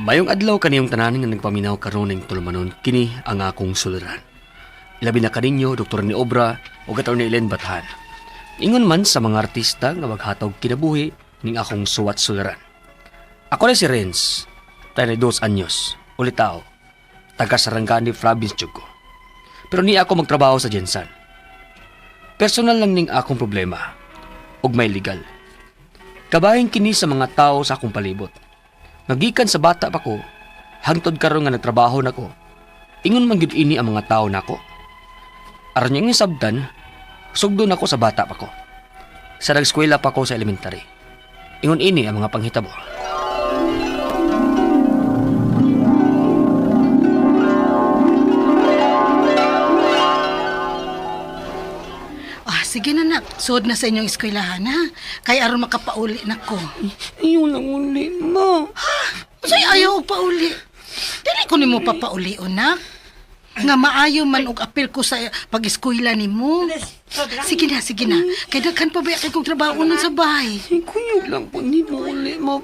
Mayong adlaw kaniyong tanan nga nagpaminaw karon ning tulumanon kini ang akong suliran. Labi na kaninyo Dr. ni Obra o Atty. Ellen Bathan. Ingon man sa mga artista nga maghatag kinabuhi ning akong suwat suliran. Ako na si Renz, 32 anyos, ulitaw, taga Sarangani Province jud ko. Pero ni ako magtrabaho sa Jensan. Personal lang ning akong problema, ug may legal. Kabahin kini sa mga tao sa akong palibot. Nagikan sa bata pa ko, hangtod karon nga nagtrabaho nako. Ingon man gyud ini ang mga tao nako. Aron yung sabdan, sugdo nako sa bata pa ko. Sa nag-eskwela pa ko sa elementary. Ingon ini ang mga panghitabo. Sige na nak, suod na sa inyong eskwelahan ha. Kaya aron makapauli na ko. Ayaw lang uli, ma. Say ayaw pauli. Dili ko nimo papauli nak. Nga maayo man og apil ko sa pag-eskwela nimo. Sige na, sige na. Kay daghan pa ba kay kong trabaho nun sa bahay. Kuyog lang po ni mo uli, ma.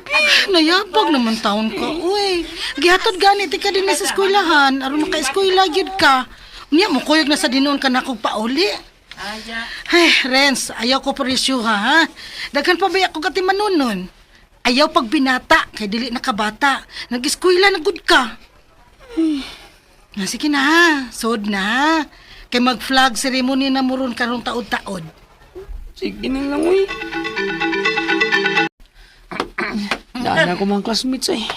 Nayabag naman taon ka, uy. Gihatod ganit ka din na sa eskwelahan. Aron maka-eskwela gyud ka. Unya mo kuyog na sa dinon ka na kog pauli. Ay, Renz, ayaw ko parisyuha, ha? Daghan pa ba ako katimanon nun? Ayaw pag binata, kay dili na kabata. Nag-eskwela na good ka. Sige na, ha? Sod na, ha? Kay mag-flag ceremony na muron karong taod-taod. Sige na lang, uy. Daan ako mga classmates, eh.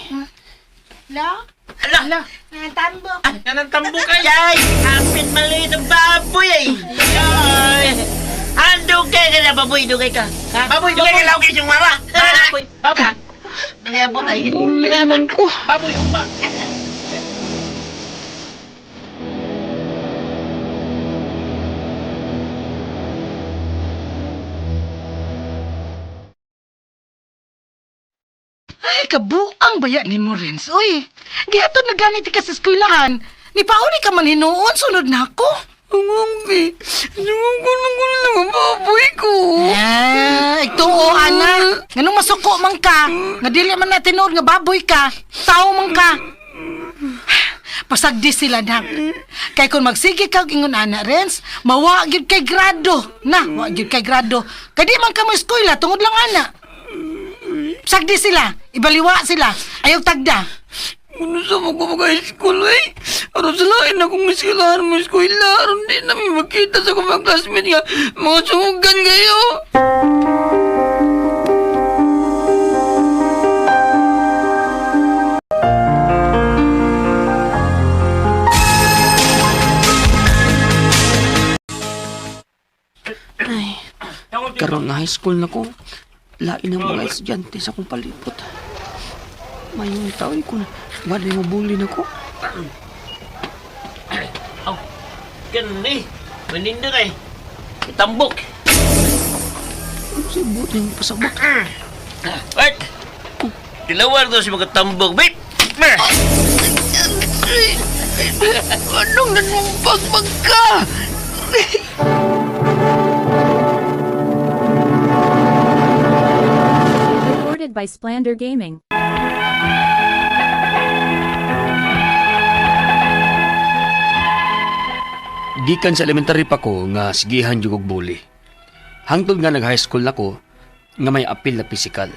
La? Ala! Natambok. Nanantambo ka, yay! Kapit maliit ang baboy, ay! Yay! Dugay ka na, baboy, dugay ka. Baboy, dugay ka, lawagay yung mara! Baboy, baboy! Nangayabot ay. Uli naman ko. Baboy, umba! Ay, kabuang baya ni mo, Renz. Uy, gihatod na ganit ka sa eskwelahan. Ni pauli ka man hinuon, sunod na ako. Ang ambi. Sumang ko lang ang baboy ko. Ituo, ana. Ganong masuko man ka. Nga dili man na tinuod nga baboy ka. Tao man ka. Pasagdi sila, nak. Kay kung magsige ka ingon ana, Renz, mawagid kay grado. Na, wagid kay grado. Kay di man ka mo eskwela, tungod lang ana. Sagdi sila, ibaliwa sila, ayaw tagda. Ano sa magpapagay school, eh? Aron sa lain akong eskulahan mo eskwela. Aron din namin magkita sa kumang classmate nga mga sumugan kayo. Ay, karon na high school na ko. Lain ang mga estudyante sa akong palibot. Mayong tawin ko na. Wala yung mabuli na ko. Aw, ganun eh. Maninda ka eh. Tambok. Sibot yung pasabot. What? Tilawar daw si mga tambok, babe. Anong nanumpag ka? Recorded by Splander Gaming. Gikan sa elementary pa ko nga sigihan jud og bully. Hangtod nga nag-high school na ko nga may apil na pisikal.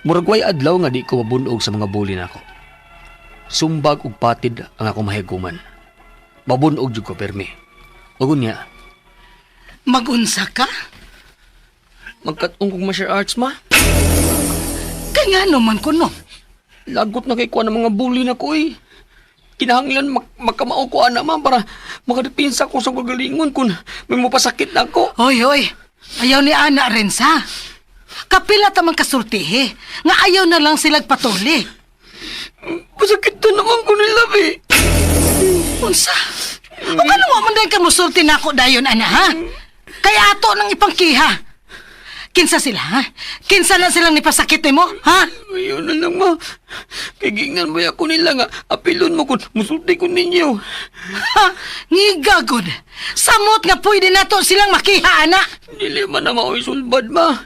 Murag way adlaw nga di ko mabunog sa mga bully nako. Sumbag ug patid ang akong mahiguman. Mabunog jud ko permi. Ug unya, Magunsa ka? magkat-ong kong martial arts ma. Kay nga naman ko, no? Lagot na kay kuha ng mga bully na ko eh. Kinahanglan makamao ko ana ma para makadepinsa ko sa kagalingon kung may mapasakit na ako. Hoy. Ayaw ni Ana, Renz, ha? Kapila tamang kasultihe. Nga ayaw na lang silag patuli. Masakit na naman ko nila, be. Unsa? O ano man dahil ka musulti na ako dayon, ana, ha? Kaya ato nang ipangkiha. Kinsa sila, ha? Kinsa na silang nipasakit mo, ha? Ayaw na lang, ma. Kagingan mo ako nila nga. Apilon mo kung musulti ko ninyo. Ha? Ngigagod. Samot nga pwede na to silang makiha, ana. Dili man na mao'y sulbad, ma.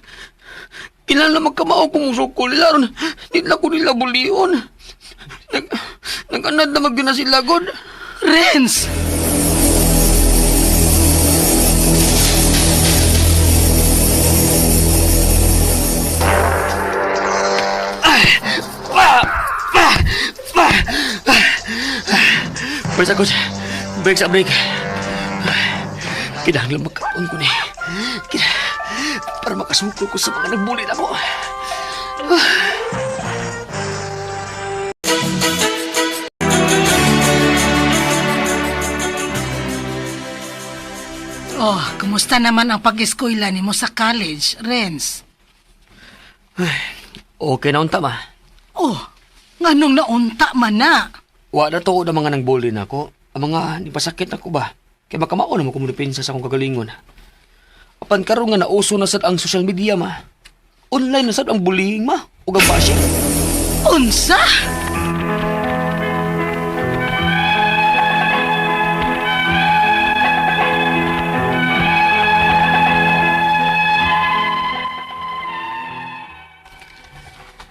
Kailan na magkamao kung musok ko nila ron. Di na ko nila bulion. Nag-anad na magyun na sila, God. Renz! Break ako. Break sa break. Kinahanglan magkaon ko ni. Para makasuklo ko sa mga nagbulit ako. Oh, kumusta naman ang pag-eskwela ni mo sa college, Renz? Okay na unta, ma. Oh, nganong naunta man na? Wa na to na mga nangbuli na ako. Ang mga nipasakit na ko ba? Kaya baka mauna mo kumulipensa sa akong kagalingon. Apan karon nga nauso na sad ang social media, ma. Online na sad ang bullying, ma. O ang bashing. Unsa?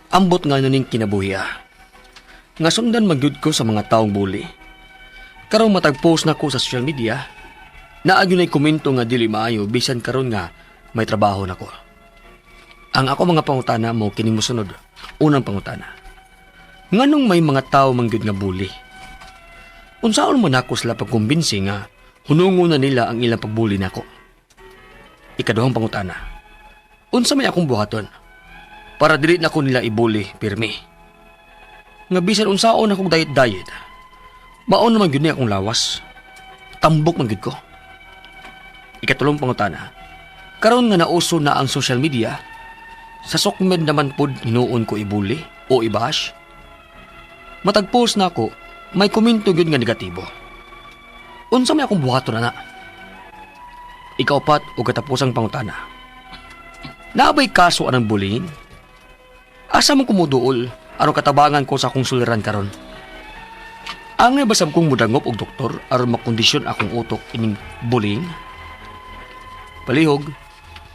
Ambot nga nuning kinabuhi, nga sundan magyud ko sa mga taong bully. Karong matag-post na ko sa social media, naagyo na'y komento nga dili maayo bisan karon nga may trabaho na ko. Ang ako mga pangutana mo kining mosunod. Unang pangutana. Nganong may mga tao mangyud nga bully? Unsaon man ako sila pagkumbinsi nga hunungo na nila ang ilang pagbuli nako? Ikaduhang pangutana. Unsa may akong buhaton? Para dili na ko nila ibuli pirmi. Nga bisan unsaon akong diet. Maon naman gyud ni akong lawas. Tambok man gyud ko. Ikatulong pangutana. Karon nga nauso na ang social media, sa sokmed naman pod hinuon ko ibuli o ibash. Matag-post na ako, may komento gyud nga negatibo. Unsa may akong buhaton na? Ikaapat o katapusang pangutana. Naabay kaso anang bullying? Asa mo kumuduol aron katabangan ko sa akong suliran karon? Angay basab kong mudangop og doktor aron makondisyon akong utok ining bullying? Palihog,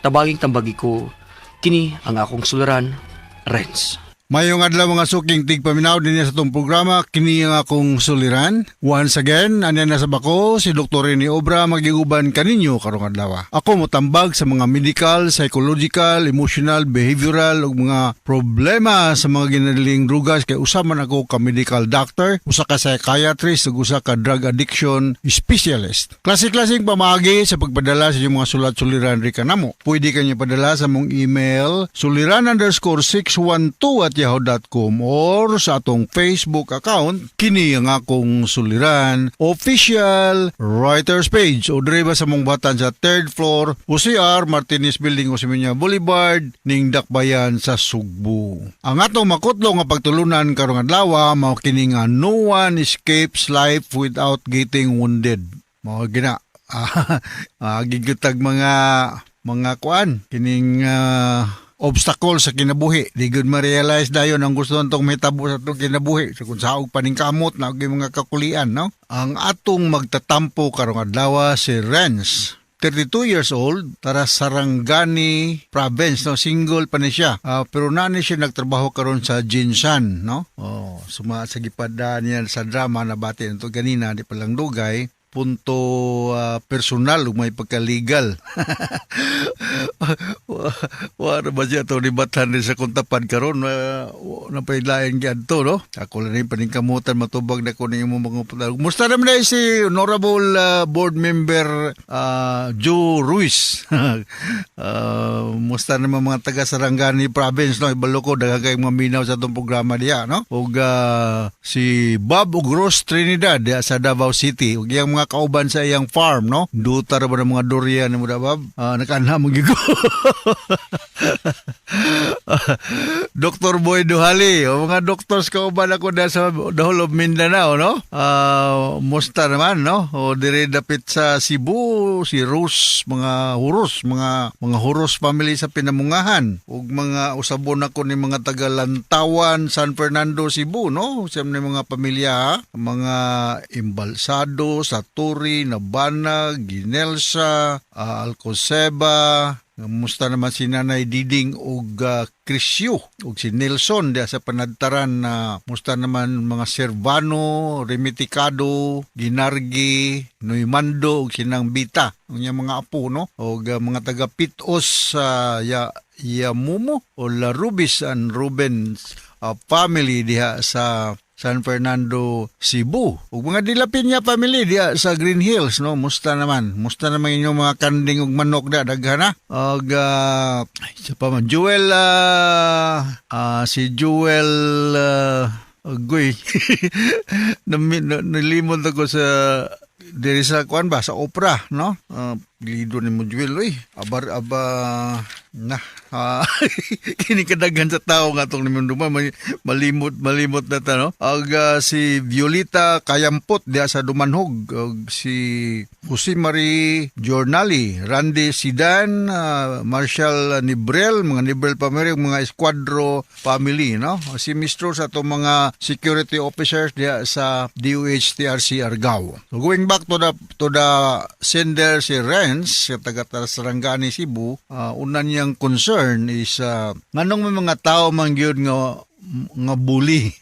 tabaging tambagi ko, kini ang akong suliran, Renz. Mayong adlaw mga suking tigpaminaw din sa itong programa, kini ang akong suliran. Once again, anyan na sa bako, si Dr. Rene Obra magiguban kaninyo karong adlaw. Ako motambag sa mga medical, psychological, emotional, behavioral ug mga problema sa mga ginadaling drugas kay usa man ako ka medical doctor, usa ka psychiatrist ug usa ka drug addiction specialist. Klase-klaseng pamaagi sa pagpadala sa inyong mga sulat-suliran ri kanamo. Pwede kanyo padala sa mong email suliran_612@yahoo.com or sa atong Facebook account kini ang akong suliran official writers page o dire ba sa mong batan sa 3rd floor UCR Martinez Building Osmeña Boulevard ning Dakbayan sa Sugbo. Ang atong makutlo nga pagtulunan karong adlaw mao kini nga no one escapes life without getting wounded. Mao gina gigutag mga kuan kining obstacle sa kinabuhi. Di gud ma-realize dayon ang gusto nitong mahitabo sa itong kinabuhi. So kung saog paningkamot na ang mga kakulian, no? Ang atong magtatampo karong adlaw si Renz. 32 years old, tara Sarangani province, no? Single pa ni siya. Pero nani siya nagtrabaho karon sa Jinsan, no? Suma sa gipada niya sa drama na bati nito ganina, di palang dugay. Punto personal o may pagka-legal. Wala ba siya ito libatan rin sa kuntapan karon napailayan yan to, no? Ako lang rin paningkamutan matubag na ko na yung mga putal. Musta naman na si Honorable Board Member Joe Ruiz. Musta naman mga taga Sarangani Province, no? Ibalo ko, dagagay mga minaw sa itong programa niya, no? O si Bob Ugros Trinidad sa Davao City. O yung mga kauban sa iyang farm, no? Dutar ba ng mga durian mo da, Bob? Nakaanha mo gigo. Dr. Boy Duhali, o mga doctors kauban ako na sa the whole of Mindanao, no? Musta naman, no? O dire dapit sa Cebu, si Rose, mga Huros family sa Pinamungahan. O mga usabon ako ni mga taga Lantawan, San Fernando, Cebu, no? Siyam na mga pamilya, ha? Mga Imbalsado, Saturi, Nabana, Ginelsa, Alcoseba, Musta naman si Nanay Diding ug Crisio ug si Nelson diya sa panadtaran na musta naman mga Servano, Remiticado, Ginargi, Noymando ug sinang Bita. Unya mga apo no ug mga taga Pitos sa Yamumo o La Rubis and Rubens family diha sa San Fernando, Cebu. Ug mga Dilapin niya family diya sa Green Hills, no? Musta naman inyong mga kanding ug manok da daghan na. Ug isa pa man Joel si Joel Agoy. Nalimot ako sa diri sa kuan ba sa opera, no? Lido ni mo Joel, oy. Aba na kini kadaghan sa tao nga tong nimong duma malimot na ta no. Si Violeta Kayampot diya sa Dumanhog, si Jose Marie Jornali, Randy Sidan, Marshall Nibrel, mga Nibrel family, mga Esquadro family no. Si Mr. sa to mga security officers diya sa DOH-TRC Argao. So going back to the sender si Renz sa taga Sarangani, Cebu, una niyang concern is nganong may mga tao man gyud nga bully.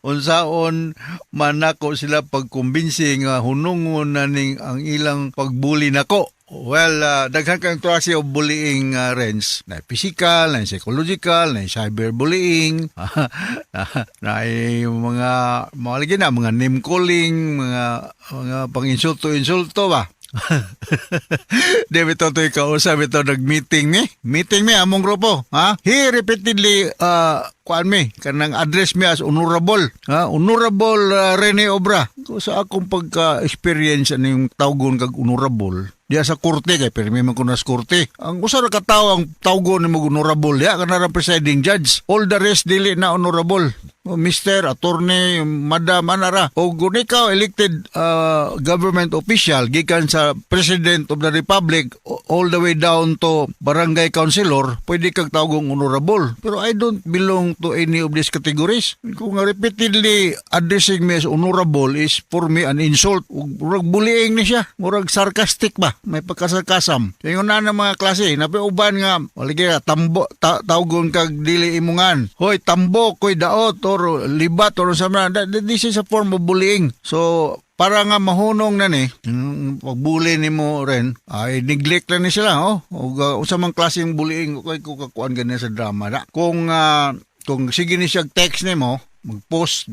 Unsaon man nako sila pagkumbinsi nga hunungon na ning ang ilang pagbuli nako. Well, daghan kang klase of bullying Renz. Na physical, na psychological, na cyberbullying, na mga name calling, mga pang-insulto ba. David to kausap ito nag-meeting mi among grupo, ha? He repeatedly kanang address me as honorable, Rene Obra. Sa akong pagka-experience yung tawgon kag honorable diya sa korte kay permi man ko nas korte. Ang usa ra ka tawo ang tawgon nimo honorable diya kana ra presiding judge. All the rest dili na honorable. Mr. Attorney, Madam Anara, o kung ikaw elected government official gikan sa President of the Republic all the way down to barangay councilor, pwede kang tawagong honorable. Pero I don't belong to any of these categories. Kung repeatedly addressing me as honorable is for me an insult. Murag bullying ni siya. Murag sarcastic ba? May pagkasarkasam. Kaya na ng mga klase, napiuban nga, waligi tawgon kag dili imungan. Hoy, tambo, koy daot, or libat, or sa mga. This is a form of bullying. So, para nga mahunong na pagbuli ni mo rin, ay neglect lang ni sila, o sa mga klaseng bullying, kung kakuan ganyan sa drama na. Kung sige ni siya text ni mo, magpost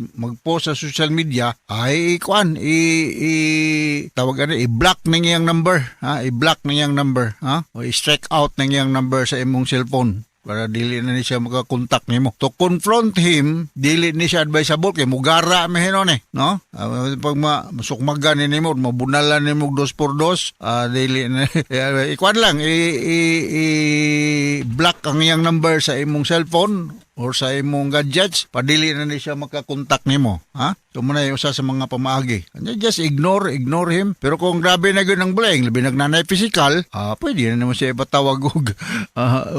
sa social media, ay tawag i-block na niyang number, i-block na niyang number, o i-strike out na niyang number sa imong cellphone para dili na ni siya makakontak nimo. To confront him, dili ni siya advisable kay mugara mehinon no? Pag masukmagan ni nimo, mabunalan nimo 2x2, dili na ikuan lang i-block ang iyang number sa imong cellphone or sa imong gadgets, padili na ni siya makakontak nimo, ha? So muna yung usa sa mga pamaagi. Just ignore him. Pero kung grabe na yun ang bullying, labi nagnanay physical, pwede na naman siya ipatawag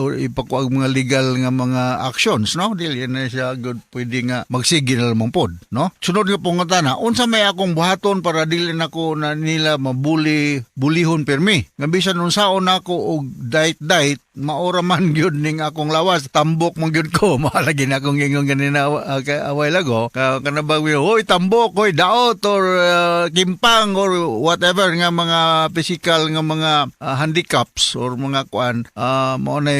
or ipakuag mga legal nga mga actions, no? Dili na siya good, pwede nga magsige na lamang pod, no? Sunod nga pong nga unsa may akong buhaton para dili nako na nila bulihon permi. Nga bisan unsaon nako og diet maora man gyud ning akong lawas, tambok man gyud ko. Malagi na akong ingon ganina a while ago. Kanabang hoy tambok, hoy daot, or kimpang, or whatever nga mga physical nga mga handicaps or mga kuan, mao na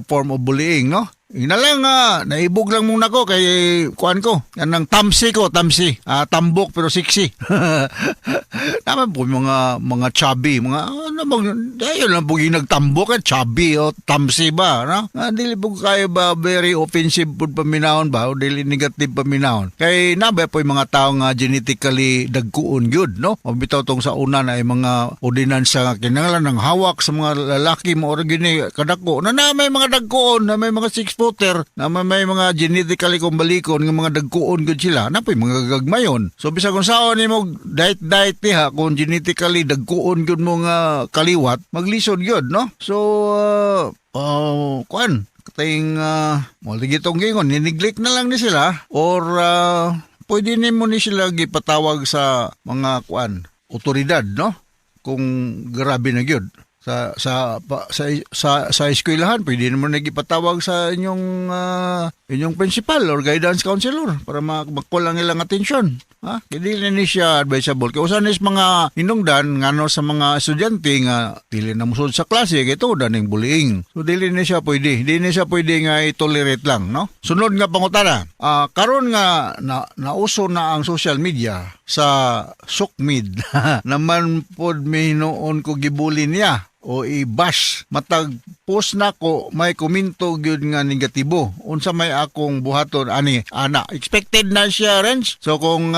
form of bullying, no? Ina lang naibog lang muna ko kay kuan ko. Anang tamsi, tambok pero sexy. Naman po mga chubby, ayun lang po yung nagtambok chubby o tamsi ba, no? Dili po kayo ba very offensive po paminahon ba o dili negative paminahon. Kay naba po yung mga tao nga genetically dagkuon gyud, no? O bitaw tong sa una na ay mga ordinansa kinahanglan ng hawak sa mga lalaki mo or gini kadako. Na may mga dagkuon, na may mga 6-footer, na may mga genetically kumbalikon nga mga dagkuon gyud sila, na po mga gagmayon. So bisa kung saon nimo diet niya kung genetically dagkuon gyud mo nga kaliwat, maglisod gyud, no? So kuan katayng gitong gingon, nineglect na lang ni sila or pwede nimo ni sila gipatawag sa mga kuan otoridad, no? Kung grabe na gyud. sa eskwelahan, pwede naman nagipatawag sa inyong principal or guidance counselor para makulang ilang atensyon. Ha? Hindi ni siya advisable. Kaya usan is mga hinungdan ngano sa mga estudyante nga dili na musod sa klase kay ito daning bullying. So dili ni siya pwede. Hindi ni siya pwede nga i-tolerate lang, no? Sunod nga pangutana. Karon nga nauso na ang social media sa sukmid. Naman pod may noon ko gibuli niya o i-bash matag post na ko may komento gyud nga negatibo unsa may akong buhaton ani ana expected na siya Renz. So kung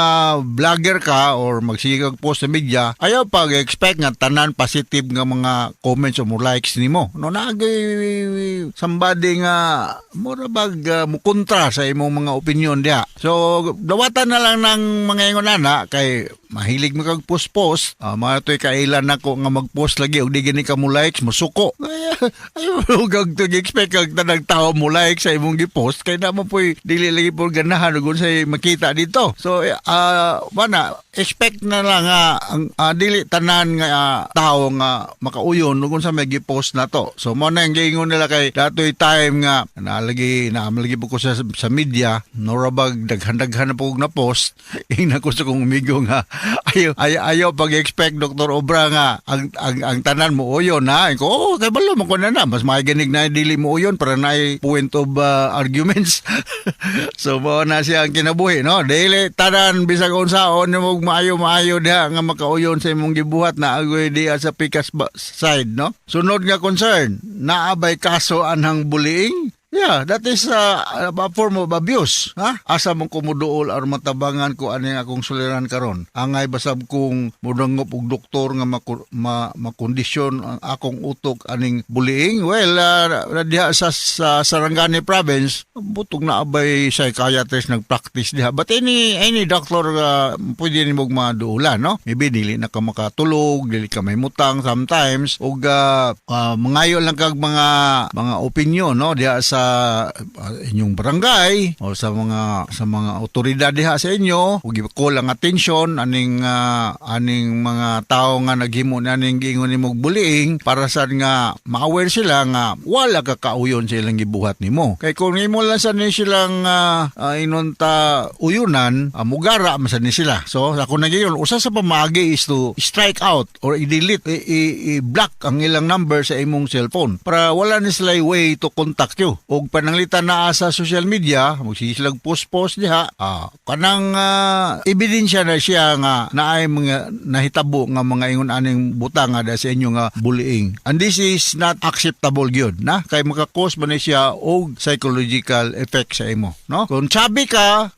vlogger ka or magsigag post sa media ayaw pag expect nga tanan positive nga mga comments o mo likes nimo no nagay somebody nga mura bag mo kontra sa imong mga opinion dia. So dawatan na lang ng mga ingon ana kay mahilig mo kag post-post, mga to'y kailan ako nga mag-post lagi, o di gini ka mo likes, musuko. Ayaw kag to expect kag tanang tao mo like sa imong gi-post, kaya naman po'y dili lagi po ganahan, kung sa'y makita dito. So, expect na lang nga, dili tanan nga tao nga makauyon, kung sa may gi-post na to. So, mo na yung gingon nila kay dato'y time nga, naalagi po ko sa media, norabag, daghan-daghan na po na post, ina ko sa kong umigo nga, ayaw pag-expect Dr. Obra nga ang tanan mo uyon ha. Ko kay balo mo ko na mas maginig na dili mo uyon para na point of arguments. So mo na siya ang kinabuhi no. Dili tanan bisag unsaon mo maayo diha nga makauyon sa imong gibuhat na agoy diha sa pikas side no. Sunod nga concern, naabay kaso anhang bullying. Yeah, that is a form of abuse. Ha? Asa mong kumuduol or matabangan ko ano yung akong suliran karon. Angay basab kong mudangop og doktor nga makondisyon ang akong utok aning bullying. Well, diha sa Sarangani province, butog na abay psychiatrist nag-practice diha. But any doctor pwede ni mong maduulan, no? Maybe dili na ka makatulog, dili ka may mutang sometimes, ug mangayo lang kag mga opinion, no? Diha sa inyong barangay o sa mga otoridad diha sa inyo ug iko lang atensyon aning mga tao nga naghimo naning giingon nimo bullying para sad nga ma-aware sila nga wala ka kauyon sa ilang gibuhat nimo kay kung nimo lang sa ni silang inunta uyunan mugara man sad ni sila. So ako nagiyon usa sa pamaagi is to strike out or i-delete i-block ang ilang number sa imong cellphone para wala ni sila way to contact you. Og pananglitan na sa social media, magsislag post diha, kanang ebidensya na siya nga naay mga nahitabo nga mga ingon aning butang nga sa inyo nga bullying. And this is not acceptable gyud na kay maka-cause man siya og psychological effect sa imo, no? Kung chubby ka,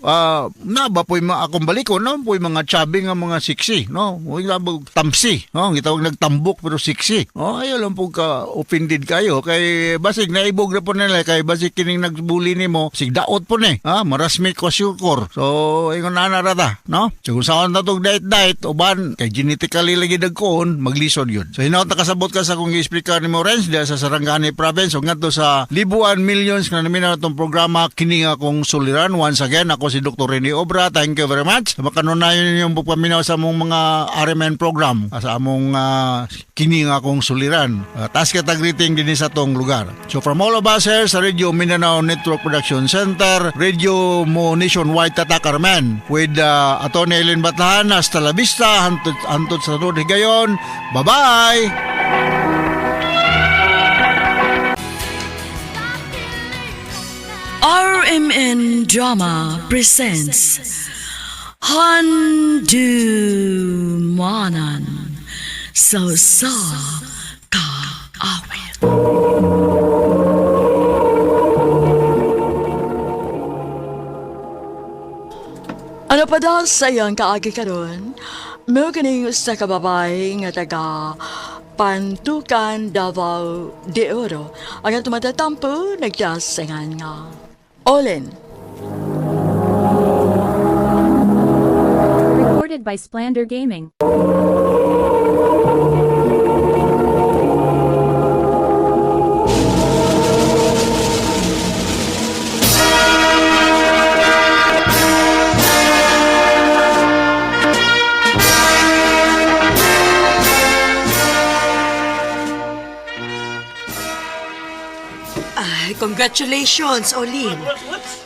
na ba poy akong balikon, no? Poy mga chubby nga mga sexy, no? Moy tamsi, no? Gitawag nagtambok pero sexy. Oh, ayo lang po ka offended kayo kay basig naibog na po nila kay basig kining nagbuli nimo sig daot po ni marasmi ko syukor. So ingon na rata no so kung saan na tong diet uban kay genetically lagi dagkon maglisod yun. So hinaut nakasabot ka sa kung i-explica ni Morens diya sa Sarangani province ug ngadto sa libuan millions nga naminaw natong programa kini nga akong suliran. Once again ako si Dr. Rene Obra, thank you very much sa makanunayon ninyong pagpaminaw sa among mga RMN program sa among kini nga akong suliran. Taas kita greeting din sa tong lugar. So from all of us here sa Radio Mindanao Network Production Center, Radio Mo Nationwide Tata Carmen with Atty. Ellen Batlahan. Hasta la vista, hantod sa tunod higayon. Bye-bye! RMN Drama presents Handumanan So Ka Awit. Ano pa daw sa iyang kaagi karon? May kining sa kababay nga taga Pantukan, Davao de Oro. Ang tumatatampo nagdasingan nga. Olin. Recorded by Splander Gaming. Ay, congratulations, Olin.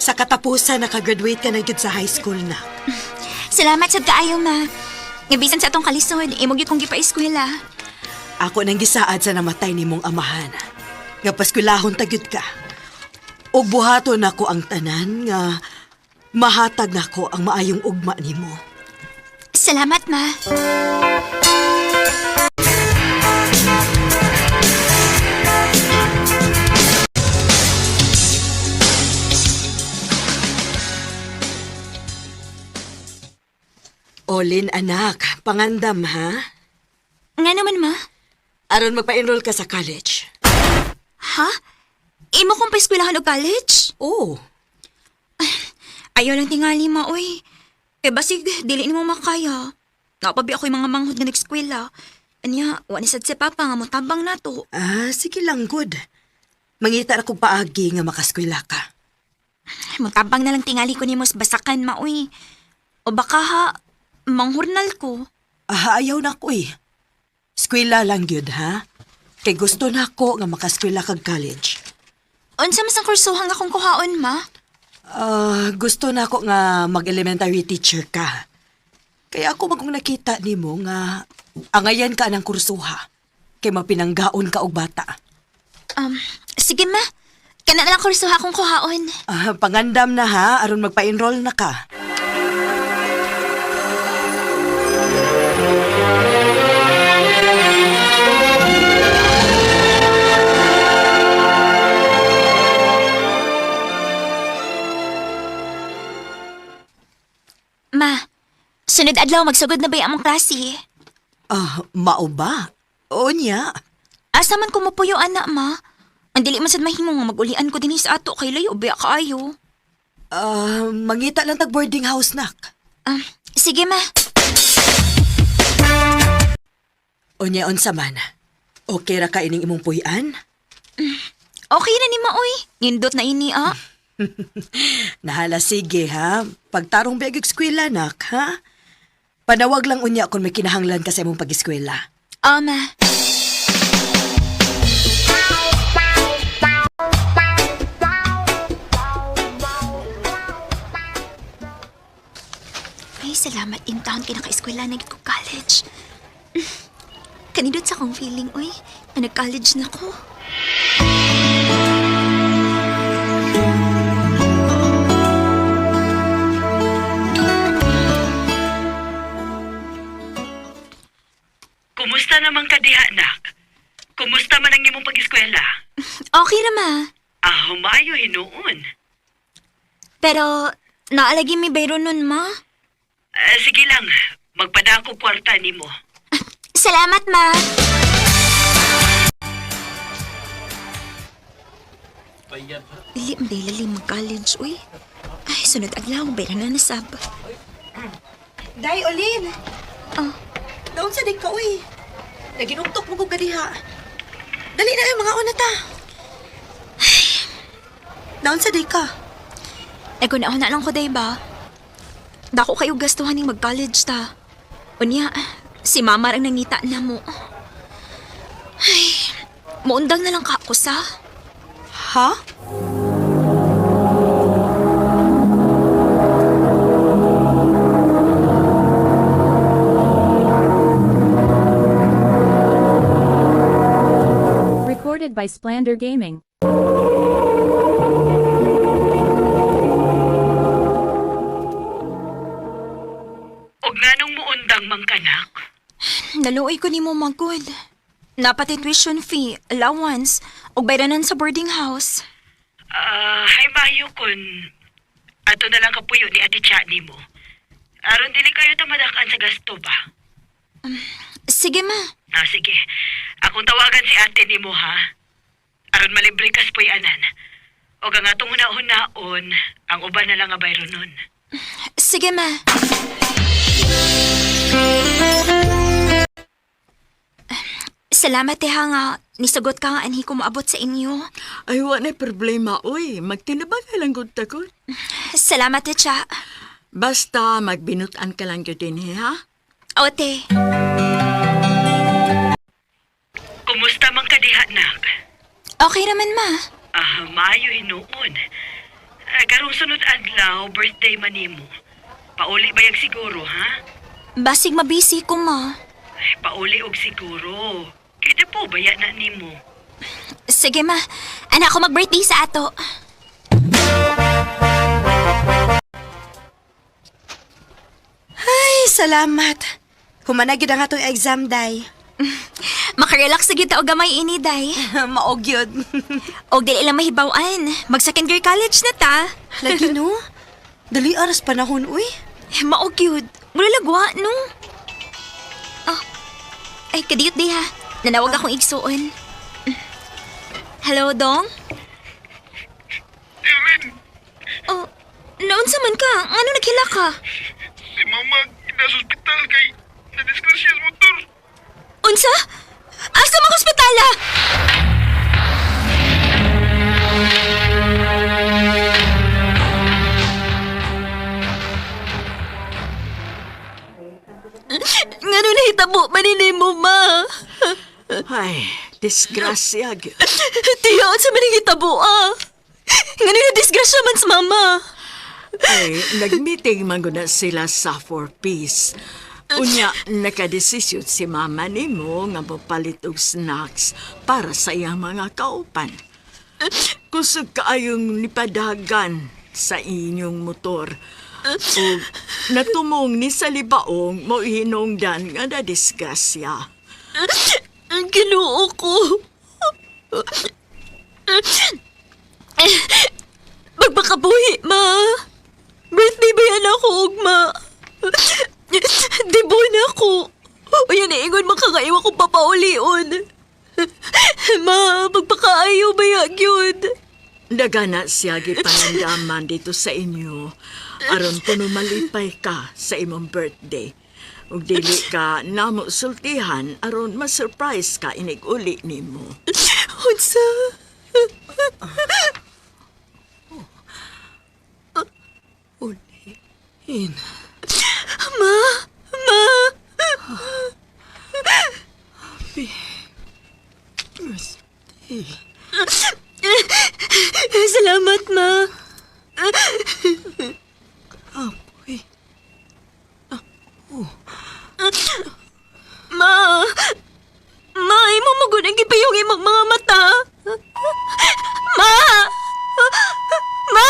Sa katapusan, nakagraduate ka na gyud sa high school na. Salamat sa kaayo, ma. Ngabisan sa atong kalisod, imog yung kong gipa-eskwela. Ako nang gisaad sa namatay ni mong amahan. Nga paskulahon tagyud ka. Og buhaton nako ang tanan nga mahatag nako ang maayong ugma nimo. Salamat, ma. Olin, anak, pangandam ha? Nga naman, ma. Aron magpa-enroll ka sa college. Ha? Imo kong pa-eskwelahan o college? Oo. Ayaw lang tingali, ma, oy. Basig, dili ni mo makaya. Napabi ako yung mga manghod nga nag-eskwela. Anya, wani sad si Papa nga mo tabang nato. Sige lang, good. Mangita na kong paagi nga makaskwela ka. Mutabang na lang tingali ko ni mo sa basakan, ma, oy. O baka ha, manghurnal ko. Ayaw na ko eh. Skwela lang yun, ha? Kay gusto na ko nga makaskwela kag college. Unsa mas ang kursuhang akong kuhaon, ma? Gusto na ko nga mag-elementary teacher ka. Kaya ako magkong nakita ni mo nga angayan ka ng kursuha. Kay mapinanggaon ka og bata. Sige, ma. Kana na lang kursuha akong kuhaon. Pangandam na ha, aron magpa-enroll na ka. Ma, sunod adlaw magsugod na ba yung among klase? Mao ba? O niya. Asa man ko mapuyo, anak, ma? Ang dili man sad mahimo nga mag-ulian ko din sa ato kay layo biya kaayo. Mangita lang tag boarding house nak. Sige, ma. O niya unsa man. Okay ra ka ining imong puy-an? Okay na ni ma, oy. Nindot na ini, ah. Nahala sige ha. Pagtarong biag eskwela nak, ha? Panawag lang unya kung may kinahanglan ka sa imong pag-eskwela. Ma. Ay, salamat in taon kay naka-eskwela na ko college. Kanidot sa akong feeling, oy. Na nag-college na ko. Kumusta naman ka diha, anak? Kumusta man ang imong pag-eskwela? Okay na, ma. Humayo hinuon. Pero, naalagi mi bayro nun, ma. Sige lang, magpadaan ko kwarta nimo. Salamat, ma. Dili mo dahil lalim mag-college, uy. Ay, sunod aglaw, bayra na nasab. Day, Olin! Daon sa di ka, uy. Naginuktok mo kong kadiha. Dali na yung mga unata. Daon sa di ka. Kung nauna lang ko, day ba? Dako kayo gastuhan ng mag-college ta. Unya, si mama ang nangita na mo. Ay, muundang na lang ka ako sa. Ha? Recorded by Splander Gaming. Og nganong muundang mangkanak? Naluoy ko ni mo magod. Napati tuition fee, allowance, o bayranan sa boarding house. Hay mayo kun ato na lang kapuyo ni Ate Cha nimo. Aron dili kayo tamadakan sa gasto ba? Sige, ma. Sige. Akong tawagan si ate nimo ha. Aron malibre ka sa puy-anan. O ang atong una-unaon, ang uban na lang nga bayro nun. Sige, ma. Salamat, ha nga. Nisagot ka nga anhi ko maabot sa inyo. Ay, wala problema, uy. Magtinabang ka lang gud takot. Salamat, Cha. Basta magbinutan ka lang yun din, ha? Ote. Kumusta man ka diha, nak? Okay naman, ma. Maayo hinuon. Karong sunod adlaw, birthday man nimo. Pauli ba yung siguro, ha? Basig mabisi ko, ma. Ay, pauli og siguro. Kaya po, baya na nimo. Sige, ma. Anak ko mag-birthday sa ato. Ay, salamat. Humanagid ang atong exam, day. Makarelax sa kita o gamay ini, day. Maog yun. O dili lang mahibawan. Mag-second year college na ta. Lagi, no? Dali aras panahon, uy. Maog yun. Mula lagwa, no? Oh. Ay, kadiyot di ha. Nanawag akong igsuon. Hello, Dong? Ellen, Oh, naunsa man ka? Ano naghila ka? si Mama nasa ospital kay nadisgrasya sa motor. Unsa? Asa mang ospitala? Ngano nahitabo maninay mo, ma? Ay, disgrasya gyud. Tiya, sa maningitabo, ah. Ngano na disgrasya man sa mama? Ay, nag-meeting man gud na sila sa 4 Peace. Unya, nakadesisyon si mama nimo nga mapalit og snacks para sa iyang mga kaupan. Kusog kaayong nipadagan sa inyong motor. O natumong ni sa libaong mo hinungdan nga na disgrasya. Ang Ginoo ko. Magpakabuhi, ma. Birthday ba yan ako, ugma? Di buwan ako. O yan, ingon makakaiwa ko papaulion. Ma, magpakaayo ba yan yun? Nagana siya gipanandaman dito sa inyo aron kuno malipay ka sa imong birthday. Ug dili ka namo sultihan aron ma-surprise ka inig uli nimo. Unsa? Ulihin. Ma! Birthday. Salamat, ma. Apoy. Ma! Ma, imo magunang gipayong imong mga mata. Ma! Ma!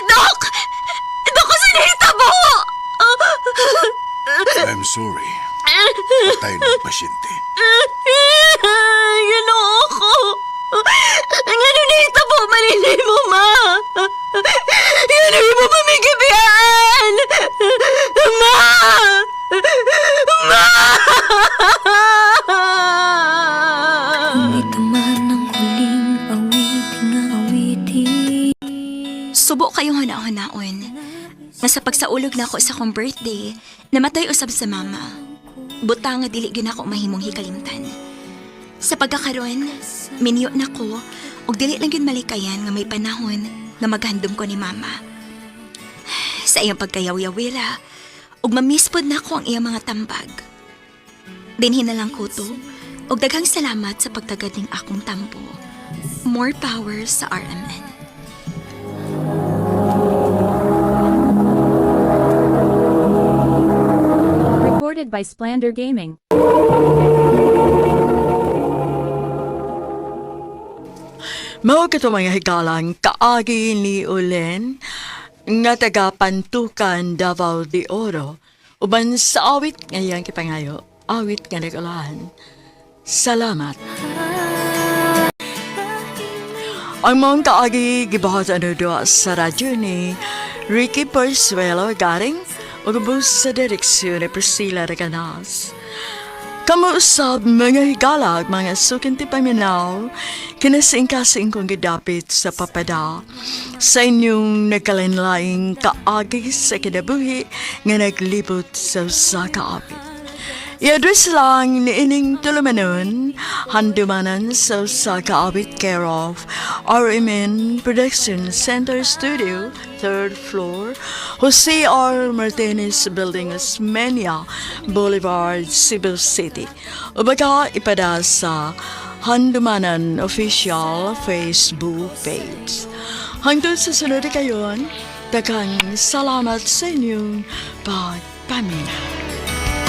Dok! Dok, kasi nahitabo! I'm sorry. Patay ng pasyente. Ginoo ko! Ang ano nahitabo maninay mo, ma! Ano mo pamigibiyaan! Ma! Ma! Subo kayong huna-hunaon. Nga sa pagsaulog na ako sa kong birthday, namatay usab sa mama. Buta nga dili gyud ako mahimong hikalimtan. Sa pagkakaroon, minyo na ko, ug dili lang gyud malikayan nga may panahon nga maghandom ko ni mama. Sa iyang pagkayaw-yawira, ug mamispod na ko ang iyang mga tambag. Dinhin na lang ko to, ug daghang salamat sa pagtagad ning akong tampo. More power sa RMN. Recorded by Splander Gaming. Mao kato mga higalang kaagi ni Ulen nga taga Pantukan, Davao de Oro uban sa awit ngayang kipangayo awit nga nagalahan. Salamat. Ang mga kaagi gibahatan doa sa radyo ni Ricky Persuelo garing ug ubos sa direksyon ni Priscilla Reganas. Kamuusab mga higalag, mga sukinti paminaw, kinasing-kasing kong gidapit sa papada sa inyong nagkalinlaing kaagi sa kinabuhi nga naglibot sa usa ka apit. I-address lang ni ining tulumanon, handumanan sa usa ka apit care of RMN Production Center Studio, 3rd floor, Jose R. Martinez Building, Osmeña Boulevard, Cebu City. O baka ipada sa Handumanan Official Facebook page. Hanggang sa sunod na kayon, daghang salamat sa inyong pagpaminaw.